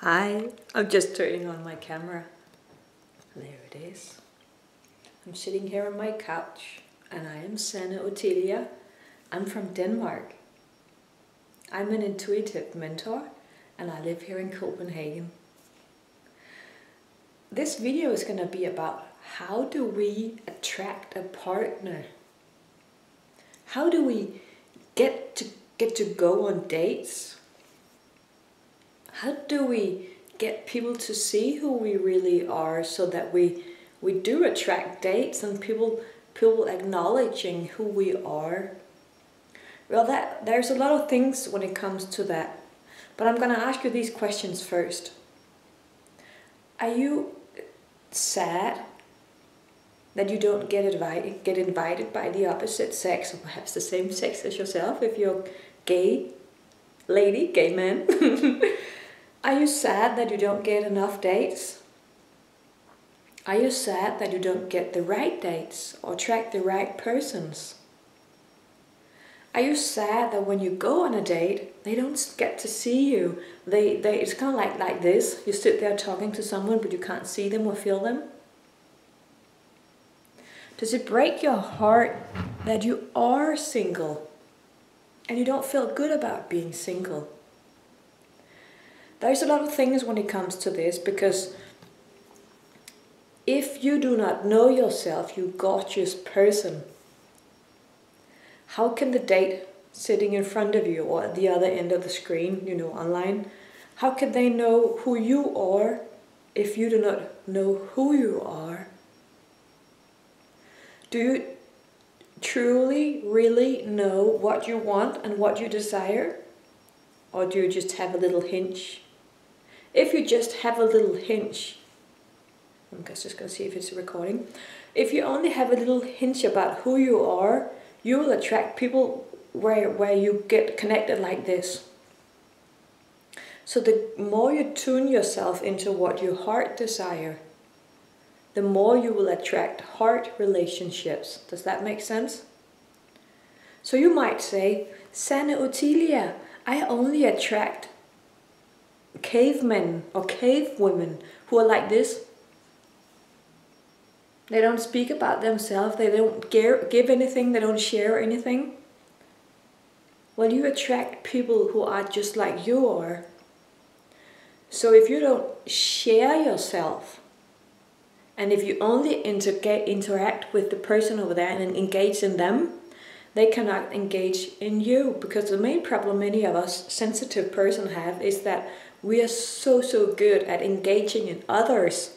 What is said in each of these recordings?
Hi, I'm just turning on my camera. There it is. I'm sitting here on my couch and I am Sanne Otilia. I'm from Denmark. I'm an intuitive mentor and I live here in Copenhagen. This video is going to be about how do we attract a partner? How do we get to go on dates? How do we get people to see who we really are so that we do attract dates and people acknowledging who we are? Well, there's a lot of things when it comes to that. But I'm going to ask you these questions first. Are you sad that you don't get invited by the opposite sex, or perhaps the same sex as yourself if you're gay lady, gay man? Are you sad that you don't get enough dates? Are you sad that you don't get the right dates or attract the right persons? Are you sad that when you go on a date, they don't get to see you? It's kind of like this. You sit there talking to someone, but you can't see them or feel them. Does it break your heart that you are single and you don't feel good about being single? There's a lot of things when it comes to this, because if you do not know yourself, you gorgeous person, how can the date sitting in front of you or at the other end of the screen, online, how can they know who you are if you do not know who you are? Do you truly, really know what you want and what you desire? Or do you just have a little hinge? If you just have a little hinge, I'm just going to see if it's recording. If you only have a little hinge about who you are, you will attract people where you get connected like this. So the more you tune yourself into what your heart desire, the more you will attract heart relationships. Does that make sense? So you might say, Sanne Otilia, I only attract cavemen or cave women who are like this. They don't speak about themselves, they don't give anything, they don't share anything. Well, you attract people who are just like you are. So if you don't share yourself, and if you only interact with the person over there and engage in them, they cannot engage in you. Because the main problem many of us sensitive person have is that we are so good at engaging in others,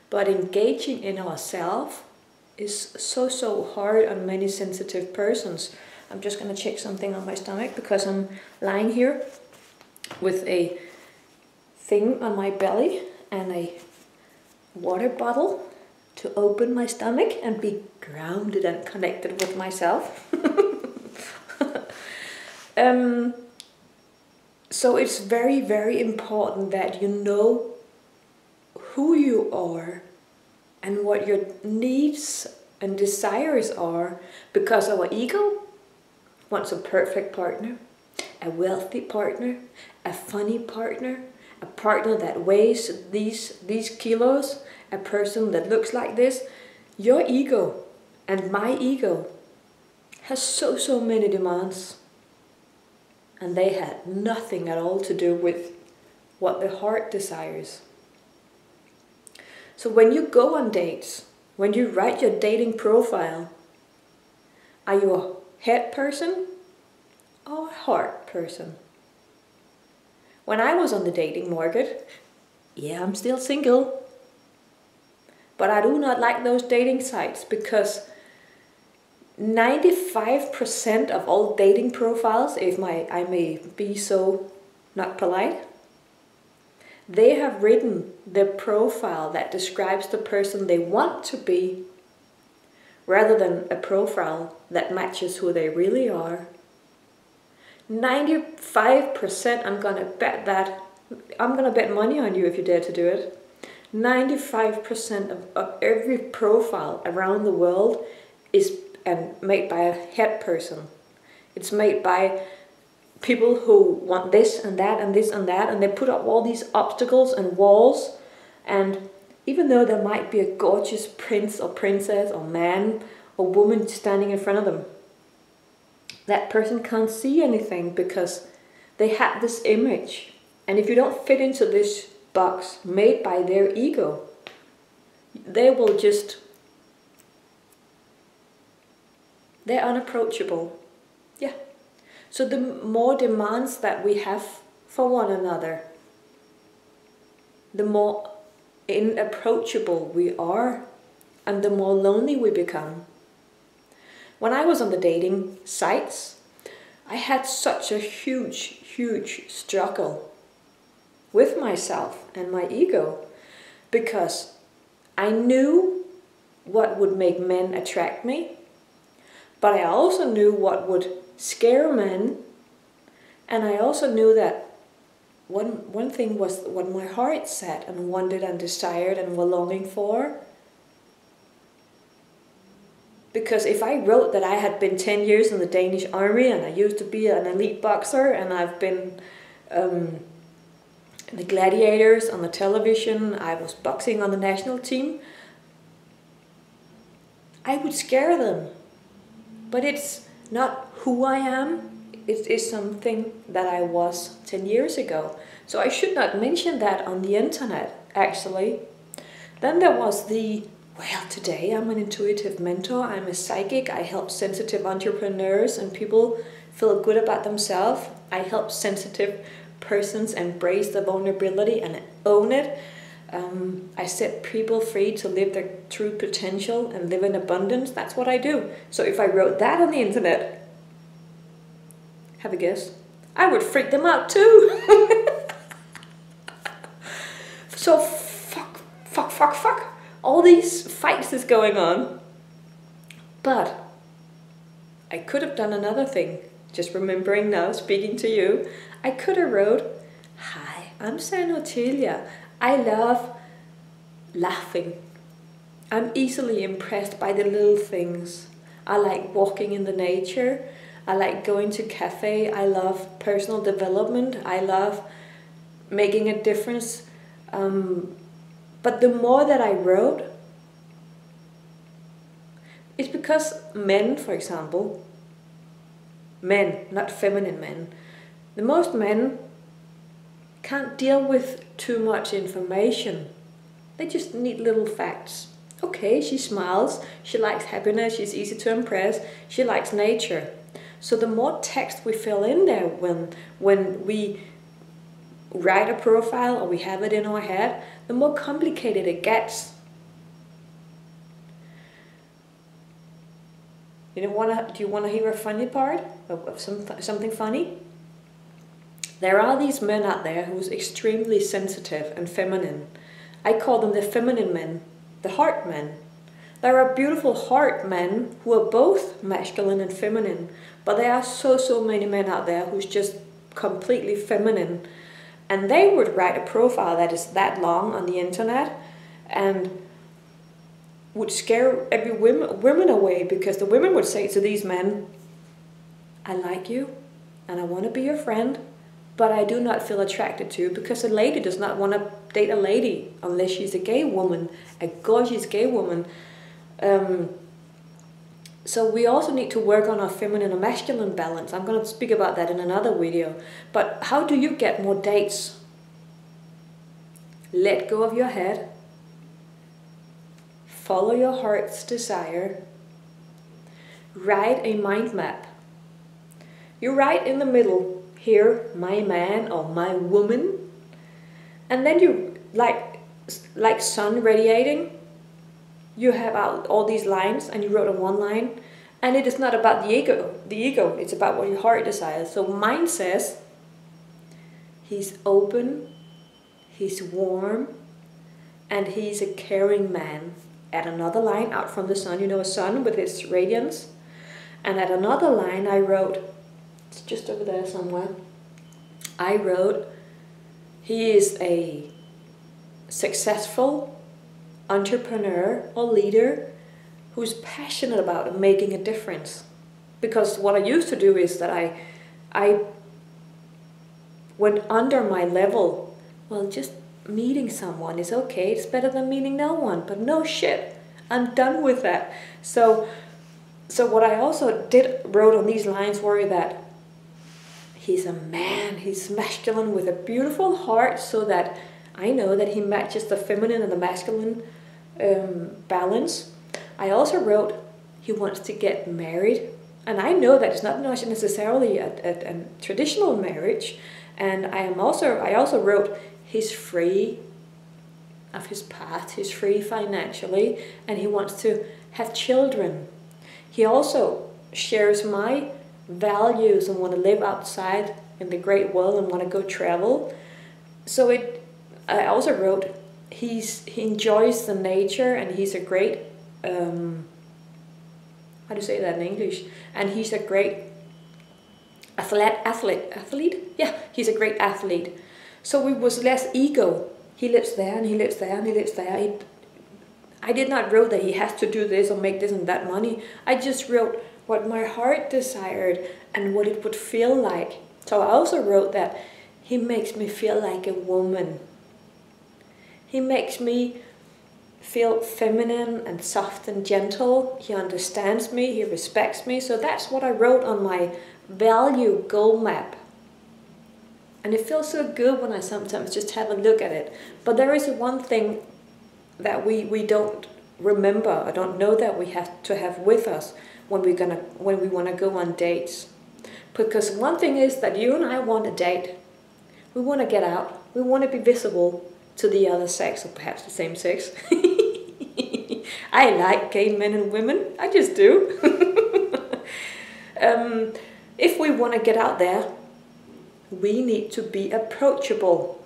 but engaging in ourselves is so hard on many sensitive persons. I'm just going to check something on my stomach because I'm lying here with a thing on my belly and a water bottle to open my stomach and be grounded and connected with myself. So it's very important that you know who you are and what your needs and desires are, because our ego wants a perfect partner, a wealthy partner, a funny partner, a partner that weighs these kilos, a person that looks like this. Your ego and my ego has so many demands, and they had nothing at all to do with what the heart desires. So when you go on dates, when you write your dating profile, are you a head person or a heart person? When I was on the dating market, yeah, I'm still single, but I do not like those dating sites, because 95% of all dating profiles, I may be so not polite, they have written the profile that describes the person they want to be, rather than a profile that matches who they really are. 95%, I'm gonna bet money on you if you dare to do it. 95% of every profile around the world is made by a head person. It's made by people who want this and that and this and that, and they put up all these obstacles and walls, and even though there might be a gorgeous prince or princess or man or woman standing in front of them, that person can't see anything because they have this image. And if you don't fit into this box made by their ego, they will just, they're unapproachable. Yeah. So the more demands that we have for one another, the more inapproachable we are, and the more lonely we become. When I was on the dating sites, I had such a huge struggle with myself and my ego, because I knew what would make men attract me, but I also knew what would scare men, and I also knew that one thing was what my heart said and wanted and desired and were longing for. Because if I wrote that I had been 10 years in the Danish army and I used to be an elite boxer and I've been the gladiators on the television, I was boxing on the national team, I would scare them. But it's not who I am. It is something that I was 10 years ago. So I should not mention that on the internet, actually. Then there was the, well, today I'm an intuitive mentor, I'm a psychic, I help sensitive entrepreneurs and people feel good about themselves. I help sensitive persons embrace the vulnerability and own it. I set people free to live their true potential and live in abundance. That's what I do. So if I wrote that on the internet, have a guess, I would freak them out too. So fuck. All these fights is going on. But I could have done another thing. Just remembering now, speaking to you, I could have wrote, "Hi, I'm Sanne Otilia. I love laughing. I'm easily impressed by the little things. I like walking in the nature. I like going to cafe. I love personal development. I love making a difference." But the more that I wrote, it's because men, for example, men, not feminine men, the most men can't deal with too much information. They just need little facts. Okay, she smiles, she likes happiness, she's easy to impress, she likes nature. So the more text we fill in there when we write a profile or we have it in our head, the more complicated it gets. Do you want to hear a funny part of something funny? There are these men out there who's extremely sensitive and feminine. I call them the feminine men, the heart men. There are beautiful heart men who are both masculine and feminine, but there are so many men out there who's just completely feminine. And they would write a profile that is that long on the internet and would scare every women away, because the women would say to these men, "I like you and I want to be your friend, but I do not feel attracted to you," because a lady does not want to date a lady unless she's a gay woman, a gorgeous gay woman. So we also need to work on our feminine and masculine balance. I'm going to speak about that in another video. But how do you get more dates? Let go of your head. Follow your heart's desire. Write a mind map. You write in the middle here, my man or my woman. And then you, like sun radiating, you have out all these lines and you wrote on one line, and it is not about the ego, it's about what your heart desires. So mine says, he's open, he's warm, and he's a caring man. At another line out from the sun, you know, a sun with its radiance. And at another line I wrote, it's just over there somewhere, I wrote, he is a successful entrepreneur or leader who's passionate about making a difference. Because what I used to do is that I when under my level, well, just meeting someone is okay. It's better than meeting no one. But no shit, I'm done with that. So what I also wrote on these lines were that he's a man, he's masculine with a beautiful heart, so that I know that he matches the feminine and the masculine balance. I also wrote he wants to get married, and I know that it's not necessarily a traditional marriage. And I also wrote he's free of his past, he's free financially, and he wants to have children. He also shares my values and want to live outside in the great world and want to go travel. So I also wrote he enjoys the nature, and he's a great how do you say that in English? And he's a great athlete. Yeah, he's a great athlete. So it was less ego. He lives there and he lives there and he lives there. I did not wrote that he has to do this or make this and that money. I just wrote what my heart desired and what it would feel like. So I also wrote that he makes me feel like a woman. He makes me feel feminine and soft and gentle. He understands me, he respects me. So that's what I wrote on my value goal map. And it feels so good when I sometimes just have a look at it. But there is one thing that we don't remember, I don't know that we have to have with us when we want to go on dates. Because one thing is that you and I want a date. We want to get out. We want to be visible to the other sex, or perhaps the same sex. I like gay men and women. I just do. If we want to get out there, we need to be approachable.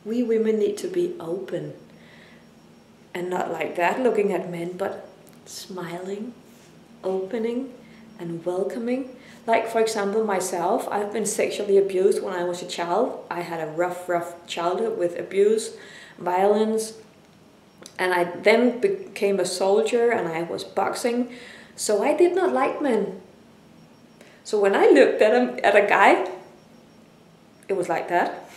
We women need to be open. And not like that, looking at men, but smiling, opening, and welcoming. Like, for example, myself, I've been sexually abused when I was a child. I had a rough childhood with abuse, violence. And I then became a soldier and I was boxing. So I did not like men. So when I looked at a guy, it was like that.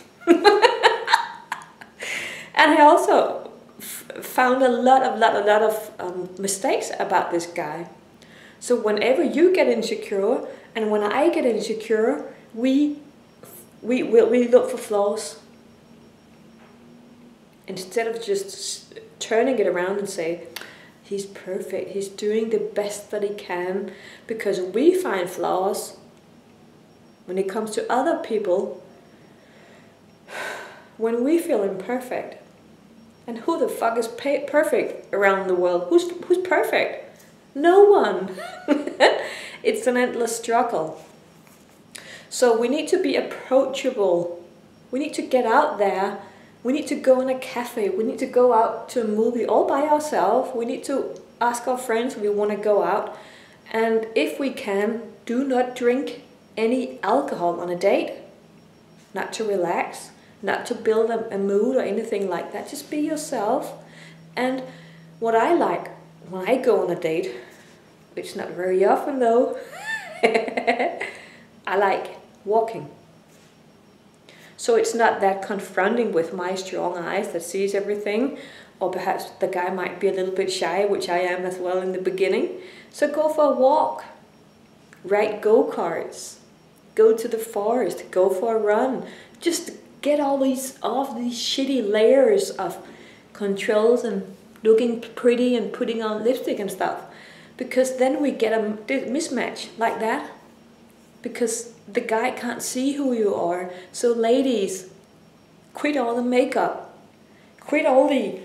And I also found a lot of mistakes about this guy. So whenever you get insecure and when I get insecure, we look for flaws. Instead of just turning it around and say, he's perfect, he's doing the best that he can, because we find flaws when it comes to other people, when we feel imperfect. And who the fuck is perfect around the world? Who's perfect? No one. It's an endless struggle. So we need to be approachable. We need to get out there. We need to go in a cafe. We need to go out to a movie all by ourselves. We need to ask our friends if we want to go out. And if we can, do not drink any alcohol on a date. Not to relax, not to build a mood or anything like that. Just be yourself. And what I like when I go on a date, which is not very often though, I like walking. So it's not that confronting with my strong eyes that sees everything, or perhaps the guy might be a little bit shy, which I am as well in the beginning. So go for a walk, ride go-karts, go to the forest, go for a run. Just get all these shitty layers of controls and looking pretty and putting on lipstick and stuff. Because then we get a mismatch like that. Because the guy can't see who you are. So ladies, quit all the makeup. Quit all the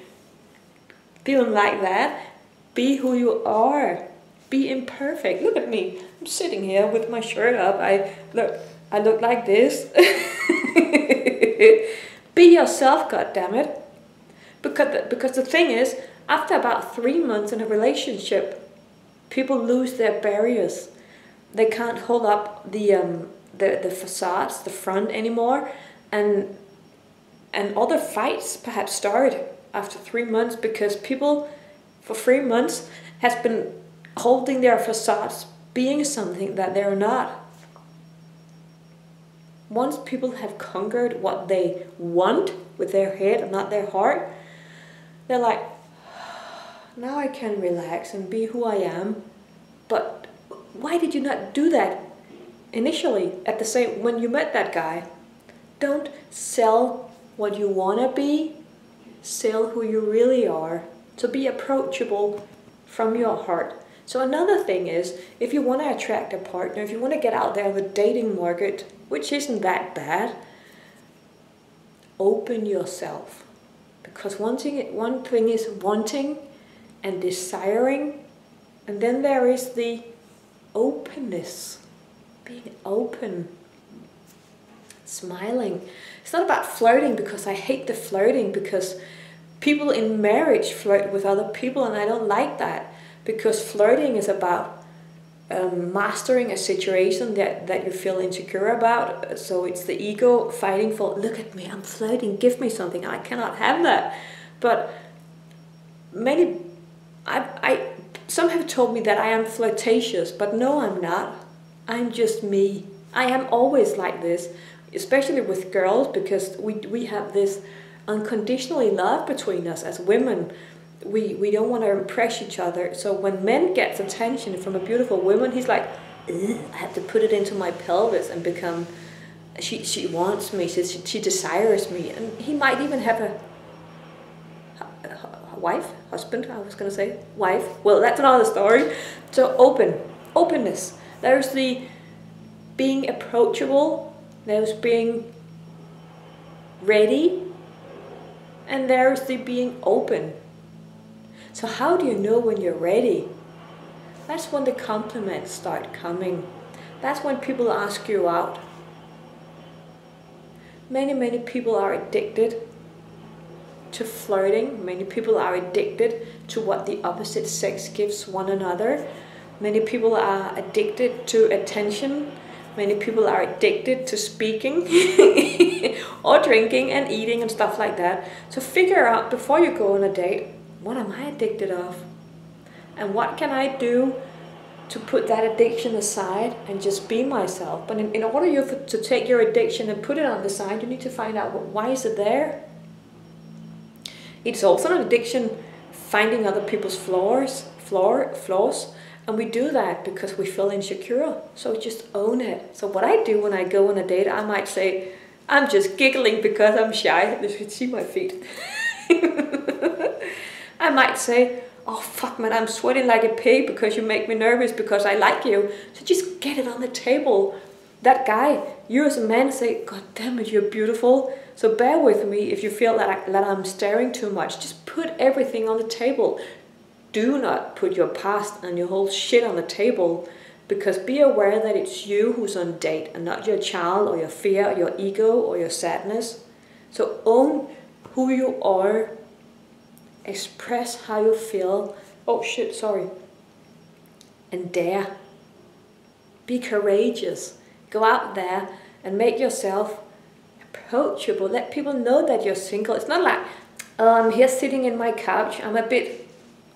feeling like that. Be who you are. Be imperfect. Look at me. I'm sitting here with my shirt up. I look like this. Be yourself, goddammit. Because the thing is, after about 3 months in a relationship, people lose their barriers. They can't hold up the facades, the front anymore, and other fights perhaps start after 3 months, because people for 3 months has been holding their facades, being something that they're not. once people have conquered what they want with their head and not their heart, they're like, now I can relax and be who I am. But why did you not do that initially at the same when you met that guy? Don't sell what you want to be, sell who you really are. So be approachable from your heart. So another thing is, if you want to attract a partner, if you want to get out there in the dating market, which isn't that bad, open yourself. Because one thing is wanting and desiring, and then there is the openness, being open, smiling. It's not about flirting, because I hate the flirting, because people in marriage flirt with other people, and I don't like that, because flirting is about mastering a situation that you feel insecure about. So it's the ego fighting for, look at me, I'm flirting, give me something. I cannot have that. But some have told me that I am flirtatious, but no, I'm not. I'm just me. I am always like this, especially with girls, because we have this unconditionally love between us as women. We don't want to impress each other. So when men get attention from a beautiful woman, he's like, I have to put it into my pelvis and become, she wants me, she desires me. And he might even have a wife, husband, I was going to say, wife. Well, that's another story. So openness. There's the being approachable, there's being ready, and there's the being open. So how do you know when you're ready? That's when the compliments start coming. That's when people ask you out. Many people are addicted to flirting. Many people are addicted to what the opposite sex gives one another. Many people are addicted to attention. Many people are addicted to speaking or drinking and eating and stuff like that. So figure out before you go on a date, what am I addicted of? And what can I do to put that addiction aside and just be myself? But in order to take your addiction and put it on the side, you need to find out why is it there? It's also an addiction finding other people's flaws. And we do that because we feel insecure. So just own it. So what I do when I go on a date, I might say, I'm just giggling because I'm shy. You should see my feet. I might say, oh fuck man, I'm sweating like a pig because you make me nervous because I like you. So just get it on the table. That guy, you as a man say, God damn it, you're beautiful. So bear with me if you feel that I'm staring too much. Just put everything on the table. Do not put your past and your whole shit on the table, because be aware that it's you who's on date and not your child or your fear or your ego or your sadness. So own who you are. Express how you feel. Oh shit, sorry. And dare. Be courageous. Go out there and make yourself approachable. Let people know that you're single. It's not like, oh, I'm here sitting in my couch, I'm a bit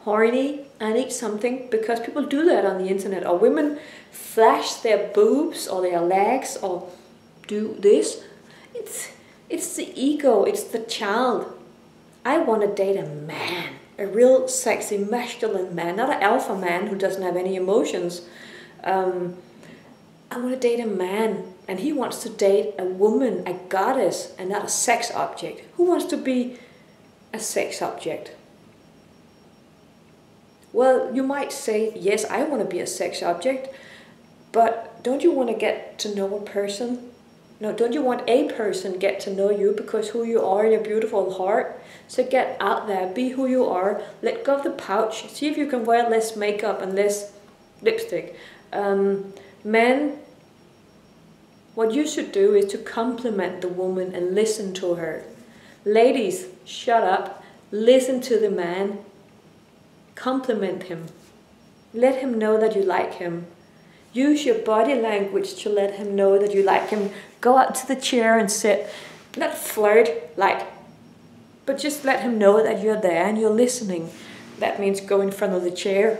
horny, I need something, because people do that on the internet. Or women flash their boobs or their legs or do this. It's the ego, it's the child. I want to date a man, a real sexy masculine man, not an alpha man who doesn't have any emotions. I want to date a man, and he wants to date a woman, a goddess, and not a sex object. Who wants to be a sex object? Well, you might say, yes, I want to be a sex object, but don't you want to get to know a person? No, don't you want a person get to know you because who you are in your beautiful heart? So get out there, be who you are, let go of the pouch, see if you can wear less makeup and less lipstick. Men, what you should do is to compliment the woman and listen to her. Ladies, shut up, listen to the man, compliment him, let him know that you like him. Use your body language to let him know that you like him. Go out to the chair and sit, not flirt, but just let him know that you're there and you're listening. That means go in front of the chair.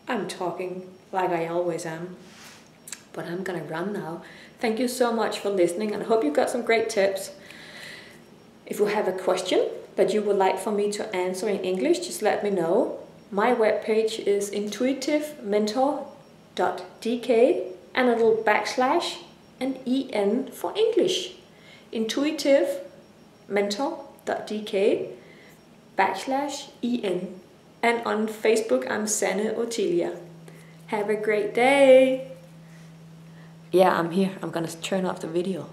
I'm talking like I always am, but I'm gonna run now. Thank you so much for listening, and I hope you got some great tips. If you have a question that you would like for me to answer in English, just let me know. My webpage is intuitivementor.dk and a little backslash and en for English. Intuitivementor.dk backslash en. And on Facebook, I'm Sanne Otilia. Have a great day. Yeah, I'm here. I'm gonna turn off the video.